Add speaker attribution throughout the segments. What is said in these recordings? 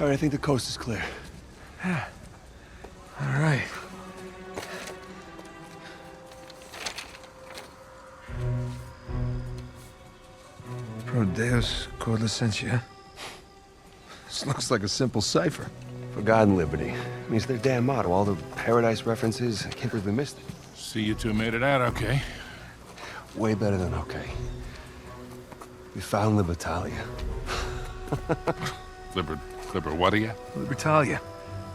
Speaker 1: All right, I think the coast is clear.
Speaker 2: All right. Pro Deus cor licentia. This looks like a simple cipher.
Speaker 1: For God and liberty. I mean, it's their damn motto. All the paradise references. I can't believe we missed it.
Speaker 3: See, you two made it out okay.
Speaker 1: Way better than okay. We found Libertalia.
Speaker 3: Liber, what are you?
Speaker 2: Libertalia.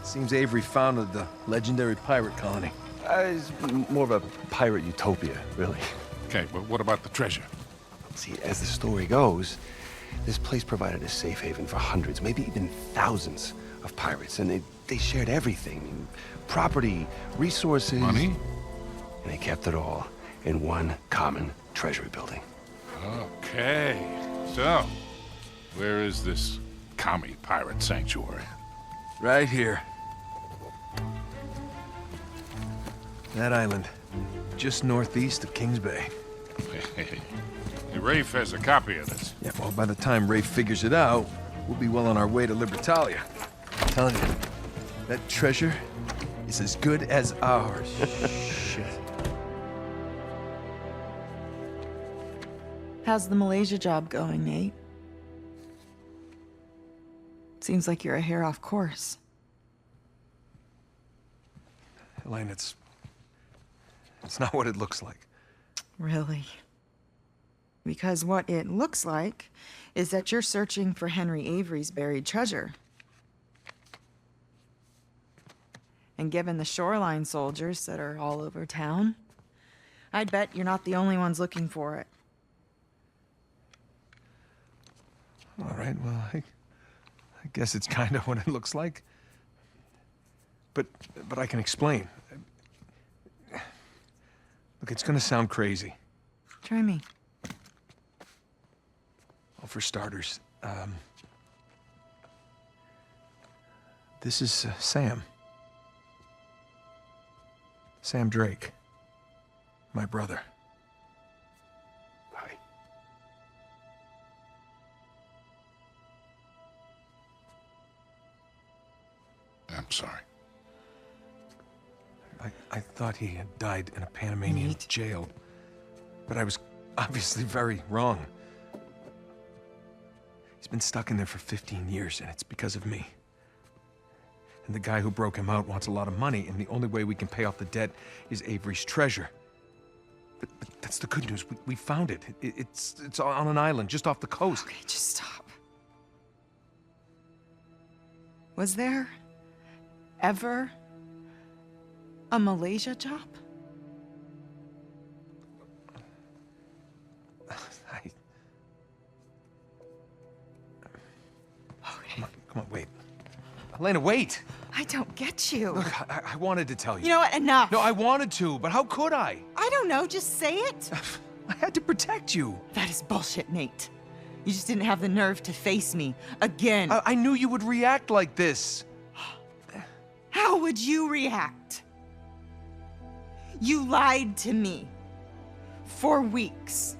Speaker 2: Seems Avery founded the legendary pirate colony.
Speaker 1: It's more of a pirate utopia, really.
Speaker 3: Okay, but what about the treasure?
Speaker 1: See, as the story goes, this place provided a safe haven for hundreds, maybe even thousands of pirates, and they shared everything. Property, resources...
Speaker 3: Money?
Speaker 1: And they kept it all in one common treasury building.
Speaker 3: Okay, so, where is this commie pirate sanctuary?
Speaker 2: Right here. That island, just northeast of Kings Bay.
Speaker 3: Hey, Rafe has a copy of this.
Speaker 2: Yeah, well, by the time Rafe figures it out, we'll be well on our way to Libertalia. I'm telling you, that treasure is as good as ours. Shit.
Speaker 4: How's the Malaysia job going, Nate? Seems like you're a hair off course.
Speaker 2: Elena, it's not what it looks like.
Speaker 4: Really? Because what it looks like is that you're searching for Henry Avery's buried treasure. And given the shoreline soldiers that are all over town, I'd bet you're not the only ones looking for it.
Speaker 2: All right, well, I guess it's kind of what it looks like. But I can explain. Look, it's gonna sound crazy.
Speaker 4: Try me.
Speaker 2: Well, for starters, this is Sam. Sam Drake. My brother.
Speaker 1: Hi.
Speaker 3: I'm sorry.
Speaker 2: I thought he had died in a Panamanian
Speaker 4: Nate.
Speaker 2: jail, but I was obviously very wrong. He's been stuck in there for 15 years, and it's because of me. And the guy who broke him out wants a lot of money, and the only way we can pay off the debt is Avery's treasure. But that's the good news. We found it. It's on an island just off the coast.
Speaker 4: Okay, just stop. Was there ever a Malaysia job?
Speaker 2: Come on, wait. Elena, wait!
Speaker 4: I don't get you.
Speaker 2: Look, I wanted to tell you.
Speaker 4: You know what? Enough.
Speaker 2: No, I wanted to, but how could I?
Speaker 4: I don't know. Just say it.
Speaker 2: I had to protect you.
Speaker 4: That is bullshit, Nate. You just didn't have the nerve to face me again.
Speaker 2: I knew you would react like this.
Speaker 4: How would you react? You lied to me for weeks.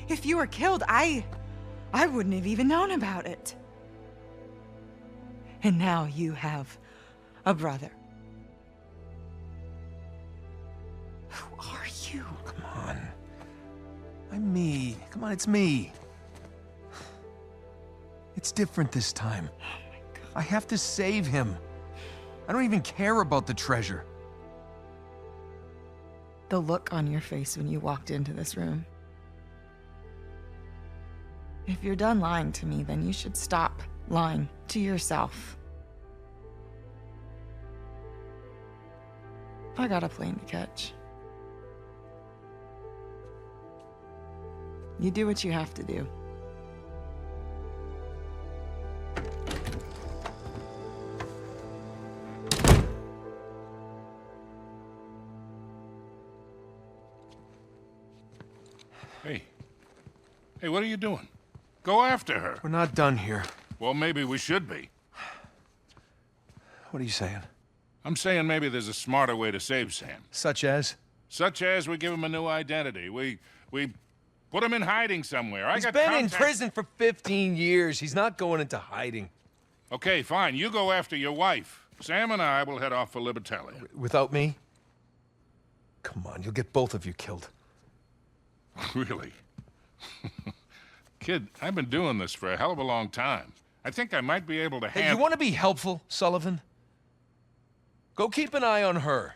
Speaker 4: If you were killed, I wouldn't have even known about it. And now you have a brother. Who are you?
Speaker 2: Come on. I'm me. Come on, it's me. It's different this time.
Speaker 4: Oh my God.
Speaker 2: I have to save him. I don't even care about the treasure.
Speaker 4: The look on your face when you walked into this room. If you're done lying to me, then you should stop lying to yourself. I got a plane to catch. You do what you have to do.
Speaker 3: Hey, what are you doing? Go after her.
Speaker 2: We're not done here.
Speaker 3: Well, maybe we should be.
Speaker 2: What are you saying?
Speaker 3: I'm saying maybe there's a smarter way to save Sam.
Speaker 2: Such as?
Speaker 3: Such as we give him a new identity. We Put him in hiding somewhere.
Speaker 2: He's been in prison for 15 years. He's not going into hiding.
Speaker 3: Okay, fine. You go after your wife. Sam and I will head off for Libertalia.
Speaker 2: Without me? Come on, you'll get both of you killed.
Speaker 3: Really? Kid, I've been doing this for a hell of a long time. I think I might be able to
Speaker 2: Hey,
Speaker 3: handle...
Speaker 2: you want to be helpful, Sullivan? Go keep an eye on her.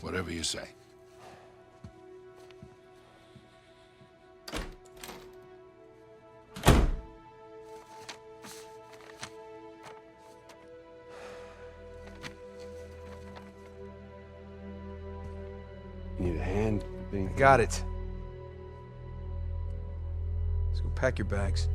Speaker 3: Whatever you say.
Speaker 1: You need a hand?
Speaker 2: Got it. Let's go pack your bags.